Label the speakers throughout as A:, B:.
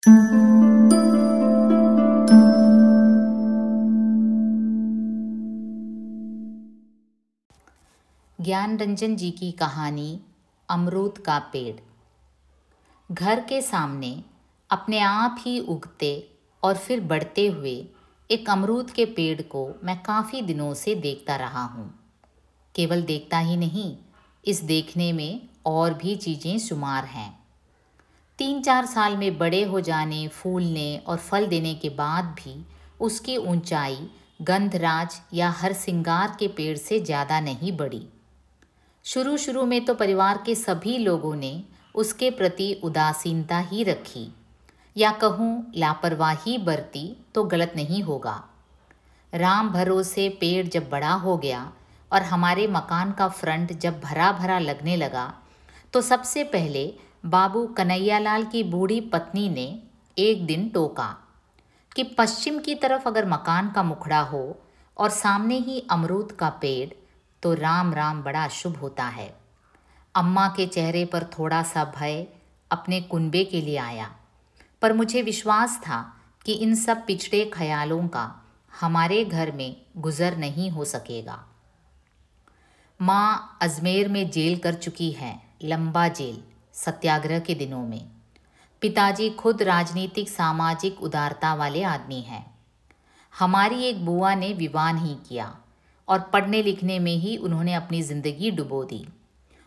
A: ज्ञान रंजन जी की कहानी अमरूद का पेड़। घर के सामने अपने आप ही उगते और फिर बढ़ते हुए एक अमरूद के पेड़ को मैं काफ़ी दिनों से देखता रहा हूँ। केवल देखता ही नहीं, इस देखने में और भी चीज़ें शुमार हैं। 3-4 साल में बड़े हो जाने, फूलने और फल देने के बाद भी उसकी ऊंचाई गंधराज या हरसिंगार के पेड़ से ज़्यादा नहीं बढ़ी। शुरू में तो परिवार के सभी लोगों ने उसके प्रति उदासीनता ही रखी, या कहूँ लापरवाही बरती तो गलत नहीं होगा। राम भरोसे पेड़ जब बड़ा हो गया और हमारे मकान का फ्रंट जब भरा भरा लगने लगा, तो सबसे पहले बाबू कन्हैयालाल की बूढ़ी पत्नी ने एक दिन टोका कि पश्चिम की तरफ अगर मकान का मुखड़ा हो और सामने ही अमरूद का पेड़, तो राम राम बड़ा शुभ होता है। अम्मा के चेहरे पर थोड़ा सा भय अपने कुनबे के लिए आया, पर मुझे विश्वास था कि इन सब पिछड़े ख्यालों का हमारे घर में गुजर नहीं हो सकेगा। माँ अजमेर में जेल कर चुकी हैं, लंबा जेल, सत्याग्रह के दिनों में। पिताजी खुद राजनीतिक सामाजिक उदारता वाले आदमी हैं। हमारी एक बुआ ने विवाह नहीं किया और पढ़ने लिखने में ही उन्होंने अपनी ज़िंदगी डुबो दी,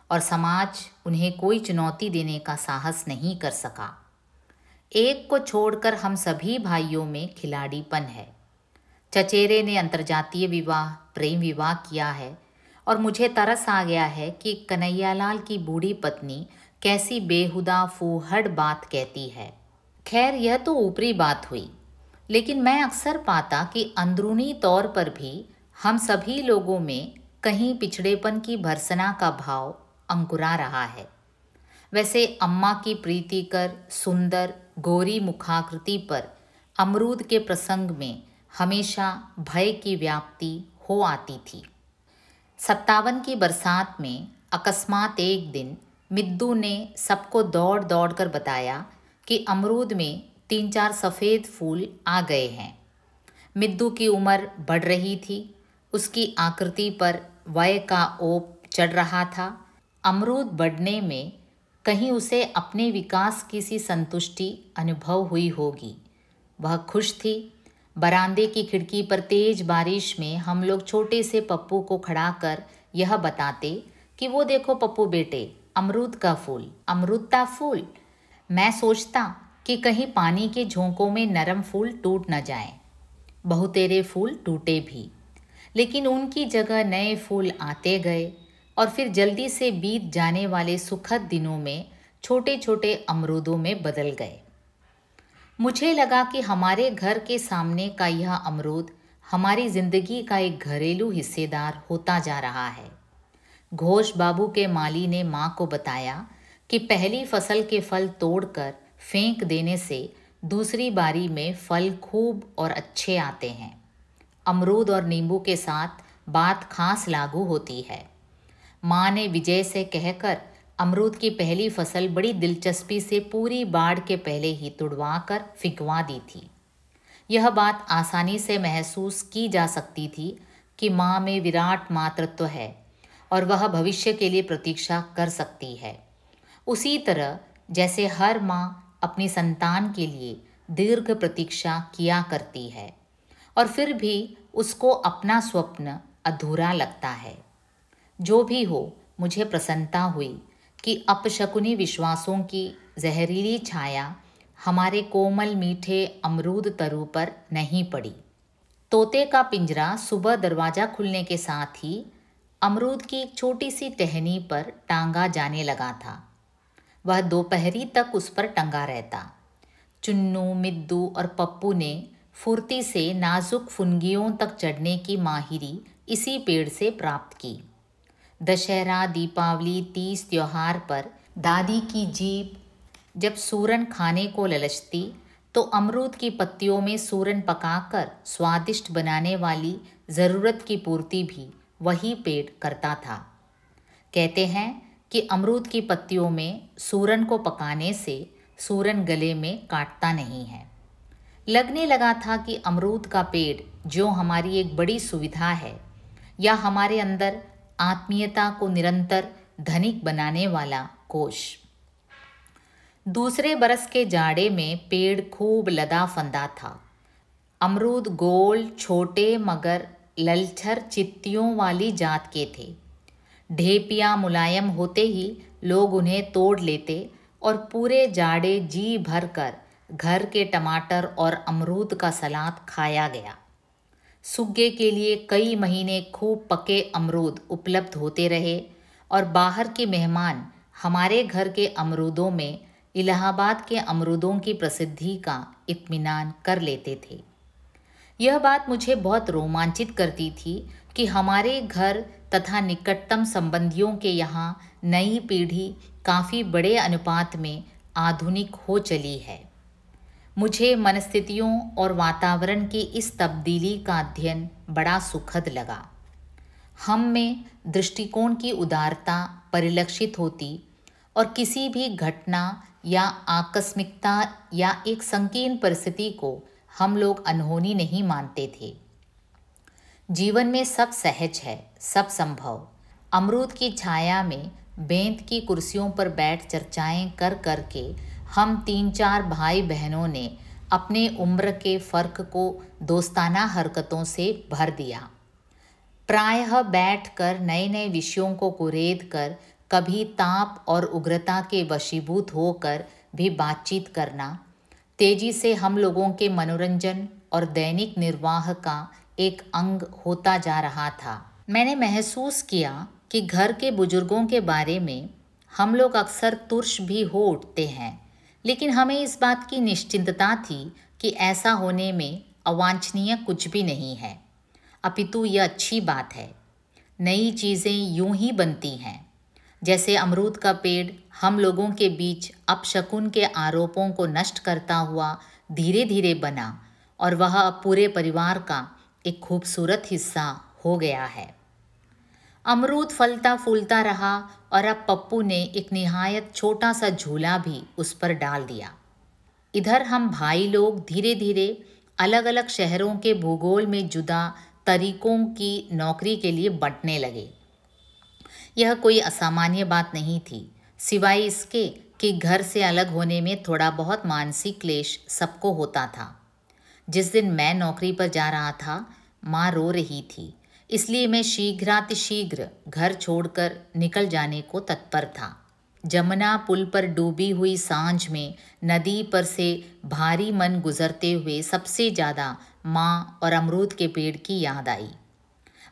A: और समाज उन्हें कोई चुनौती देने का साहस नहीं कर सका। एक को छोड़कर हम सभी भाइयों में खिलाड़ीपन है। चचेरे ने अंतर्जातीय विवाह, प्रेम विवाह किया है, और मुझे तरस आ गया है कि कन्हैयालाल की बूढ़ी पत्नी कैसी बेहुदा फूहड़ बात कहती है। खैर, यह तो ऊपरी बात हुई, लेकिन मैं अक्सर पाता कि अंदरूनी तौर पर भी हम सभी लोगों में कहीं पिछड़ेपन की भर्त्सना का भाव अंकुरा रहा है। वैसे अम्मा की प्रीतिकर सुंदर गोरी मुखाकृति पर अमरूद के प्रसंग में हमेशा भय की व्याप्ति हो आती थी। 57 की बरसात में अकस्मात एक दिन मिद्दू ने सबको दौड़ दौड़ कर बताया कि अमरूद में 3-4 सफ़ेद फूल आ गए हैं। मिद्दू की उम्र बढ़ रही थी, उसकी आकृति पर वय का ओप चढ़ रहा था। अमरूद बढ़ने में कहीं उसे अपने विकास की सी संतुष्टि अनुभव हुई होगी। वह खुश थी। बरामदे की खिड़की पर तेज बारिश में हम लोग छोटे से पप्पू को खड़ा कर यह बताते कि वो देखो पप्पू बेटे, अमरूद का फूल, अमरूदा फूल। मैं सोचता कि कहीं पानी के झोंकों में नरम फूल टूट न जाएं। बहुतेरे फूल टूटे भी, लेकिन उनकी जगह नए फूल आते गए, और फिर जल्दी से बीत जाने वाले सुखद दिनों में छोटे छोटे अमरूदों में बदल गए। मुझे लगा कि हमारे घर के सामने का यह अमरूद हमारी ज़िंदगी का एक घरेलू हिस्सेदार होता जा रहा है। घोष बाबू के माली ने माँ को बताया कि पहली फसल के फल तोड़कर फेंक देने से दूसरी बारी में फल खूब और अच्छे आते हैं। अमरूद और नींबू के साथ बात खास लागू होती है। माँ ने विजय से कहकर अमरूद की पहली फसल बड़ी दिलचस्पी से पूरी बाढ़ के पहले ही तुड़वा कर फिंकवा दी थी। यह बात आसानी से महसूस की जा सकती थी कि माँ में विराट मातृत्व है और वह भविष्य के लिए प्रतीक्षा कर सकती है। उसी तरह जैसे हर माँ अपनी संतान के लिए दीर्घ प्रतीक्षा किया करती है, और फिर भी उसको अपना स्वप्न अधूरा लगता है। जो भी हो, मुझे प्रसन्नता हुई कि अपशकुनी विश्वासों की जहरीली छाया हमारे कोमल मीठे अमरूद तरु पर नहीं पड़ी। तोते का पिंजरा सुबह दरवाज़ा खुलने के साथ ही अमरूद की एक छोटी सी टहनी पर टांगा जाने लगा था। वह दोपहरी तक उस पर टंगा रहता। चुन्नू, मिद्दू और पप्पू ने फुर्ती से नाजुक फुनगियों तक चढ़ने की माहिरी इसी पेड़ से प्राप्त की। दशहरा, दीपावली, तीज त्योहार पर दादी की जीभ जब सूरन खाने को ललचती, तो अमरूद की पत्तियों में सूरन पकाकर स्वादिष्ट बनाने वाली ज़रूरत की पूर्ति भी वही पेड़ करता था। कहते हैं कि अमरूद की पत्तियों में सूरन को पकाने से सूरन गले में काटता नहीं है। लगने लगा था कि अमरूद का पेड़ जो हमारी एक बड़ी सुविधा है, या हमारे अंदर आत्मीयता को निरंतर धनिक बनाने वाला कोष। दूसरे बरस के जाड़े में पेड़ खूब लदा फंदा था। अमरूद गोल, छोटे मगर ललछर चित्तियों वाली जात के थे। ढेपियाँ मुलायम होते ही लोग उन्हें तोड़ लेते और पूरे जाड़े जी भर कर घर के टमाटर और अमरूद का सलाद खाया गया। सुग्गे के लिए कई महीने खूब पके अमरूद उपलब्ध होते रहे और बाहर के मेहमान हमारे घर के अमरूदों में इलाहाबाद के अमरूदों की प्रसिद्धि का इत्मीनान कर लेते थे। यह बात मुझे बहुत रोमांचित करती थी कि हमारे घर तथा निकटतम संबंधियों के यहाँ नई पीढ़ी काफ़ी बड़े अनुपात में आधुनिक हो चली है। मुझे मनस्थितियों और वातावरण की इस तब्दीली का अध्ययन बड़ा सुखद लगा। हम में दृष्टिकोण की उदारता परिलक्षित होती और किसी भी घटना या आकस्मिकता या एक संकीर्ण परिस्थिति को हम लोग अनहोनी नहीं मानते थे। जीवन में सब सहज है, सब संभव। अमरूद की छाया में बेंत की कुर्सियों पर बैठ चर्चाएं कर कर के हम 3-4 भाई बहनों ने अपने उम्र के फ़र्क को दोस्ताना हरकतों से भर दिया। प्रायः बैठकर नए नए विषयों को कुरेद कर, कभी ताप और उग्रता के वशीभूत होकर भी बातचीत करना तेजी से हम लोगों के मनोरंजन और दैनिक निर्वाह का एक अंग होता जा रहा था। मैंने महसूस किया कि घर के बुजुर्गों के बारे में हम लोग अक्सर तुर्श भी हो उठते हैं, लेकिन हमें इस बात की निश्चिंतता थी कि ऐसा होने में अवांछनीय कुछ भी नहीं है, अपितु यह अच्छी बात है। नई चीज़ें यूं ही बनती हैं, जैसे अमरूद का पेड़ हम लोगों के बीच अपशकुन के आरोपों को नष्ट करता हुआ धीरे धीरे बना और वह अब पूरे परिवार का एक खूबसूरत हिस्सा हो गया है। अमरूद फलता फूलता रहा और अब पप्पू ने एक निहायत छोटा सा झूला भी उस पर डाल दिया। इधर हम भाई लोग धीरे धीरे अलग अलग शहरों के भूगोल में जुदा तरीकों की नौकरी के लिए बंटने लगे। यह कोई असामान्य बात नहीं थी, सिवाय इसके कि घर से अलग होने में थोड़ा बहुत मानसिक क्लेश सबको होता था। जिस दिन मैं नौकरी पर जा रहा था, माँ रो रही थी, इसलिए मैं शीघ्रातिशीघ्र घर छोड़कर निकल जाने को तत्पर था। जमुना पुल पर डूबी हुई सांझ में नदी पर से भारी मन गुजरते हुए सबसे ज़्यादा माँ और अमरूद के पेड़ की याद आई।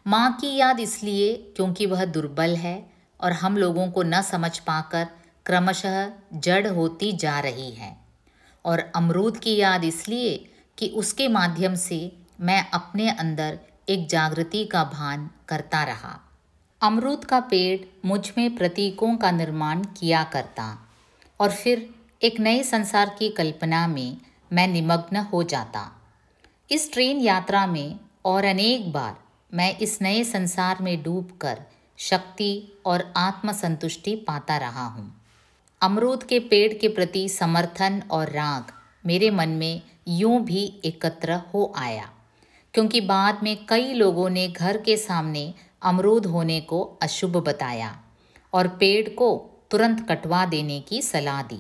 A: माँ की याद इसलिए क्योंकि वह दुर्बल है और हम लोगों को न समझ पाकर क्रमशः जड़ होती जा रही है, और अमरूद की याद इसलिए कि उसके माध्यम से मैं अपने अंदर एक जागृति का भान करता रहा। अमरूद का पेड़ मुझ में प्रतीकों का निर्माण किया करता और फिर एक नए संसार की कल्पना में मैं निमग्न हो जाता। इस ट्रेन यात्रा में और अनेक बार मैं इस नए संसार में डूबकर शक्ति और आत्मसंतुष्टि पाता रहा हूँ। अमरूद के पेड़ के प्रति समर्थन और राग मेरे मन में यूं भी एकत्र हो आया, क्योंकि बाद में कई लोगों ने घर के सामने अमरूद होने को अशुभ बताया और पेड़ को तुरंत कटवा देने की सलाह दी।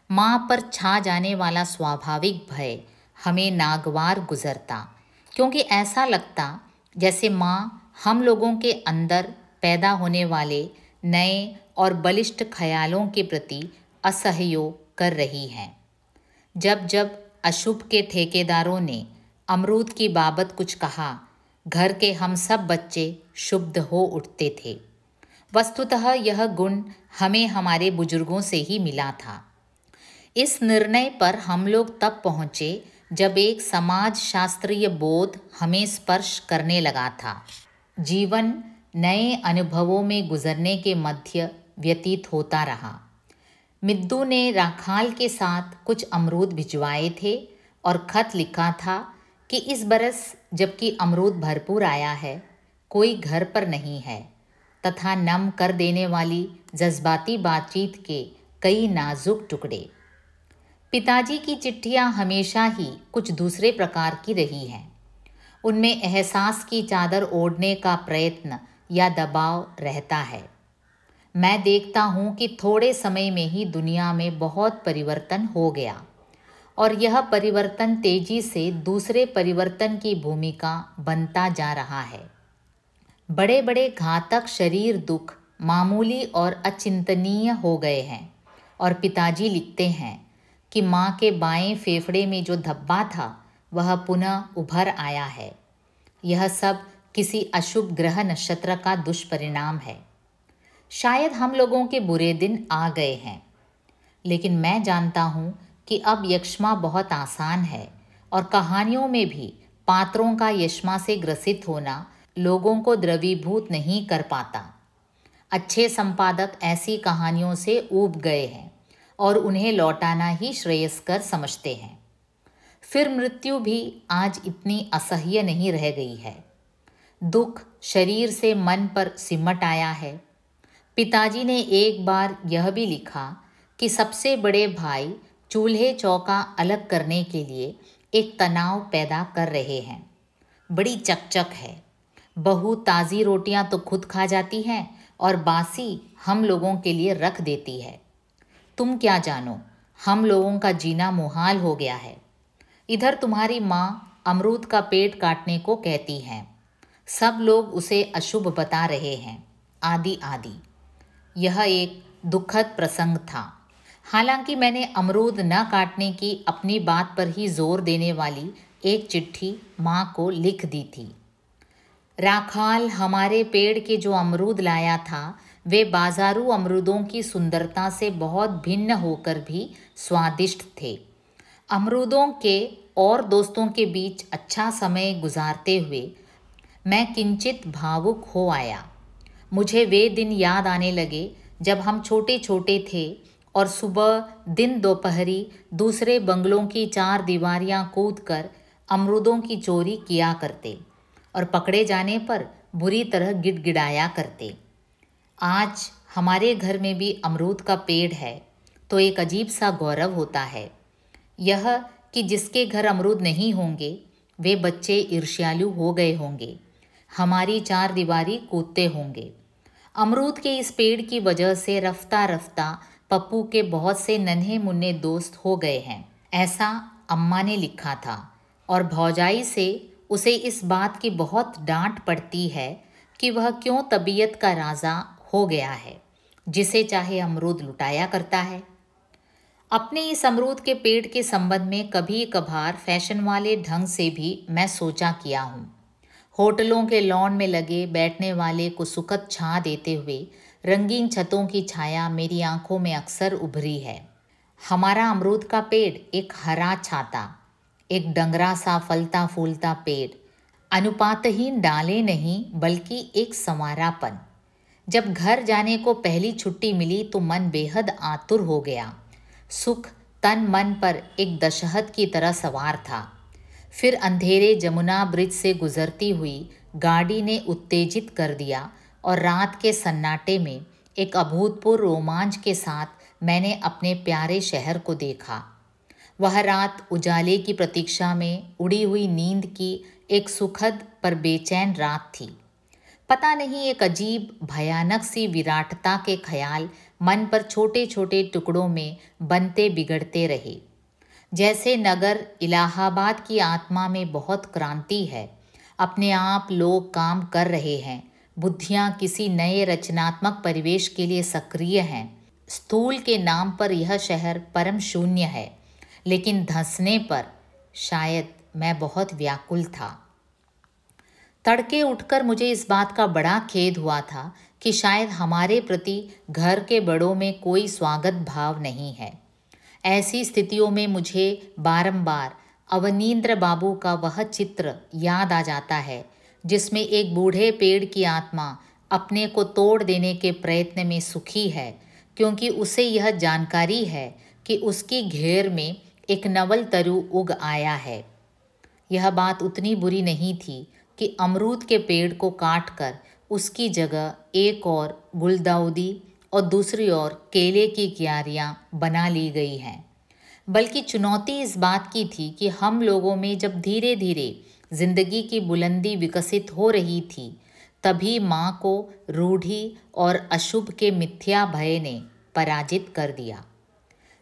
A: माँ पर छा जाने वाला स्वाभाविक भय हमें नागवार गुजरता, क्योंकि ऐसा लगता जैसे माँ हम लोगों के अंदर पैदा होने वाले नए और बलिष्ठ ख्यालों के प्रति असहयोग कर रही है। जब जब अशुभ के ठेकेदारों ने अमरूद की बाबत कुछ कहा, घर के हम सब बच्चे शुद्ध हो उठते थे। वस्तुतः यह गुण हमें हमारे बुजुर्गों से ही मिला था। इस निर्णय पर हम लोग तब पहुँचे जब एक समाज शास्त्रीय बोध हमें स्पर्श करने लगा था। जीवन नए अनुभवों में गुजरने के मध्य व्यतीत होता रहा। मिद्दू ने राखाल के साथ कुछ अमरूद भिजवाए थे और खत लिखा था कि इस बरस जबकि अमरूद भरपूर आया है, कोई घर पर नहीं है, तथा नम कर देने वाली जज्बाती बातचीत के कई नाजुक टुकड़े। पिताजी की चिट्ठियां हमेशा ही कुछ दूसरे प्रकार की रही हैं। उनमें एहसास की चादर ओढ़ने का प्रयत्न या दबाव रहता है। मैं देखता हूँ कि थोड़े समय में ही दुनिया में बहुत परिवर्तन हो गया और यह परिवर्तन तेजी से दूसरे परिवर्तन की भूमिका बनता जा रहा है। बड़े बड़े घातक शरीर दुख मामूली और अचिंतनीय हो गए हैं और पिताजी लिखते हैं कि माँ के बाएं फेफड़े में जो धब्बा था वह पुनः उभर आया है। यह सब किसी अशुभ ग्रह नक्षत्र का दुष्परिणाम है। शायद हम लोगों के बुरे दिन आ गए हैं, लेकिन मैं जानता हूँ कि अब यक्ष्मा बहुत आसान है और कहानियों में भी पात्रों का यक्ष्मा से ग्रसित होना लोगों को द्रवीभूत नहीं कर पाता। अच्छे संपादक ऐसी कहानियों से ऊब गए हैं और उन्हें लौटाना ही श्रेयस्कर समझते हैं। फिर मृत्यु भी आज इतनी असह्य नहीं रह गई है। दुख शरीर से मन पर सिमट आया है। पिताजी ने एक बार यह भी लिखा कि सबसे बड़े भाई चूल्हे चौका अलग करने के लिए एक तनाव पैदा कर रहे हैं। बड़ी चकचक है। बहू ताज़ी रोटियां तो खुद खा जाती हैं और बासी हम लोगों के लिए रख देती है। तुम क्या जानो, हम लोगों का जीना मुहाल हो गया है। इधर तुम्हारी माँ अमरूद का पेड़ काटने को कहती हैं। सब लोग उसे अशुभ बता रहे हैं, आदि आदि। यह एक दुखद प्रसंग था। हालांकि मैंने अमरूद न काटने की अपनी बात पर ही जोर देने वाली एक चिट्ठी माँ को लिख दी थी। राखाल हमारे पेड़ के जो अमरूद लाया था वे बाजारू अमरूदों की सुंदरता से बहुत भिन्न होकर भी स्वादिष्ट थे। अमरूदों के और दोस्तों के बीच अच्छा समय गुजारते हुए मैं किंचित भावुक हो आया। मुझे वे दिन याद आने लगे जब हम छोटे छोटे थे और सुबह दिन दोपहरी दूसरे बंगलों की चार दीवारियां कूदकर अमरूदों की चोरी किया करते और पकड़े जाने पर बुरी तरह गिड़गिड़ाया करते। आज हमारे घर में भी अमरूद का पेड़ है तो एक अजीब सा गौरव होता है, यह कि जिसके घर अमरूद नहीं होंगे वे बच्चे ईर्ष्यालु हो गए होंगे, हमारी चार दीवारी कूदते होंगे। अमरूद के इस पेड़ की वजह से रफ्ता रफ्ता पप्पू के बहुत से नन्हे मुन्ने दोस्त हो गए हैं, ऐसा अम्मा ने लिखा था। और भौजाई से उसे इस बात की बहुत डांट पड़ती है कि वह क्यों तबीयत का राजा हो गया है, जिसे चाहे अमरूद लुटाया करता है। अपने इस अमरूद के पेड़ के संबंध में कभी कभार फैशन वाले ढंग से भी मैं सोचा किया हूँ। होटलों के लॉन में लगे बैठने वाले को सुखद छां देते हुए रंगीन छतों की छाया मेरी आंखों में अक्सर उभरी है। हमारा अमरूद का पेड़ एक हरा छाता, एक डंगरा सा फलता फूलता पेड़, अनुपातहीन डाले नहीं बल्कि एक संवारापन। जब घर जाने को पहली छुट्टी मिली तो मन बेहद आतुर हो गया। सुख तन मन पर एक दशहत की तरह सवार था। फिर अंधेरे जमुना ब्रिज से गुजरती हुई गाड़ी ने उत्तेजित कर दिया और रात के सन्नाटे में एक अभूतपूर्व रोमांच के साथ मैंने अपने प्यारे शहर को देखा। वह रात उजाले की प्रतीक्षा में उड़ी हुई नींद की एक सुखद पर बेचैन रात थी। पता नहीं एक अजीब भयानक सी विराटता के ख्याल मन पर छोटे छोटे टुकड़ों में बनते बिगड़ते रहे। जैसे नगर इलाहाबाद की आत्मा में बहुत क्रांति है, अपने आप लोग काम कर रहे हैं, बुद्धियाँ किसी नए रचनात्मक परिवेश के लिए सक्रिय हैं। स्थूल के नाम पर यह शहर परम शून्य है, लेकिन धंसने पर शायद मैं बहुत व्याकुल था। तड़के उठकर मुझे इस बात का बड़ा खेद हुआ था कि शायद हमारे प्रति घर के बड़ों में कोई स्वागत भाव नहीं है। ऐसी स्थितियों में मुझे बारंबार अवनींद्र बाबू का वह चित्र याद आ जाता है जिसमें एक बूढ़े पेड़ की आत्मा अपने को तोड़ देने के प्रयत्न में सुखी है, क्योंकि उसे यह जानकारी है कि उसकी घेर में एक नवल तरु उग आया है। यह बात उतनी बुरी नहीं थी कि अमरूद के पेड़ को काटकर उसकी जगह एक और गुलदाउदी और दूसरी ओर केले की क्यारियाँ बना ली गई हैं। बल्कि चुनौती इस बात की थी कि हम लोगों में जब धीरे धीरे जिंदगी की बुलंदी विकसित हो रही थी, तभी माँ को रूढ़ि और अशुभ के मिथ्या भय ने पराजित कर दिया।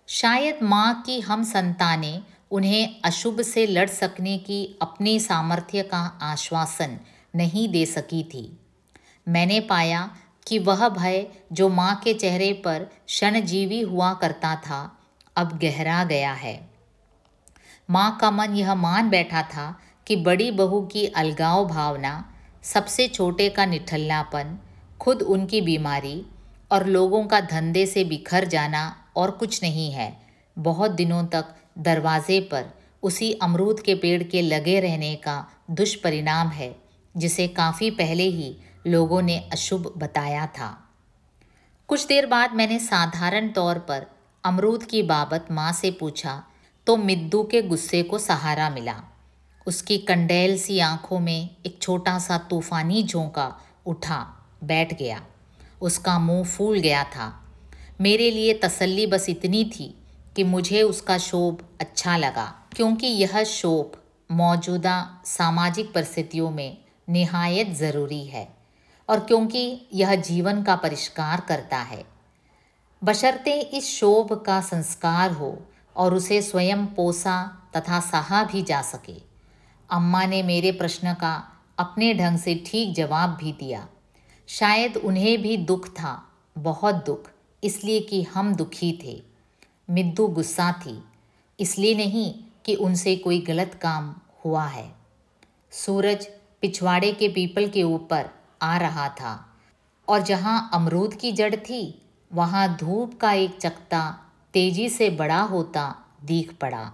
A: शायद माँ की हम संतानें उन्हें अशुभ से लड़ सकने की अपने सामर्थ्य का आश्वासन नहीं दे सकी थी। मैंने पाया कि वह भय जो माँ के चेहरे पर क्षणजीवी हुआ करता था, अब गहरा गया है। माँ का मन यह मान बैठा था कि बड़ी बहू की अलगाव भावना, सबसे छोटे का निठल्लापन, खुद उनकी बीमारी और लोगों का धंधे से बिखर जाना और कुछ नहीं है। बहुत दिनों तक दरवाजे पर उसी अमरूद के पेड़ के लगे रहने का दुष्परिणाम है, जिसे काफ़ी पहले ही लोगों ने अशुभ बताया था। कुछ देर बाद मैंने साधारण तौर पर अमरूद की बाबत माँ से पूछा तो मिद्दू के गुस्से को सहारा मिला। उसकी कंडेल सी आंखों में एक छोटा सा तूफानी झोंका उठा बैठ गया। उसका मुंह फूल गया था। मेरे लिए तसल्ली बस इतनी थी कि मुझे उसका शोभ अच्छा लगा, क्योंकि यह शोभ मौजूदा सामाजिक परिस्थितियों में निहायत ज़रूरी है और क्योंकि यह जीवन का परिष्कार करता है, बशर्ते इस शोभ का संस्कार हो और उसे स्वयं पोसा तथा सहा भी जा सके। अम्मा ने मेरे प्रश्न का अपने ढंग से ठीक जवाब भी दिया। शायद उन्हें भी दुख था, बहुत दुख, इसलिए कि हम दुखी थे। मिद्दू गुस्सा थी, इसलिए नहीं कि उनसे कोई गलत काम हुआ है। सूरज पिछवाड़े के पीपल के ऊपर आ रहा था और जहाँ अमरूद की जड़ थी, वहाँ धूप का एक चकता तेजी से बड़ा होता दिख पड़ा।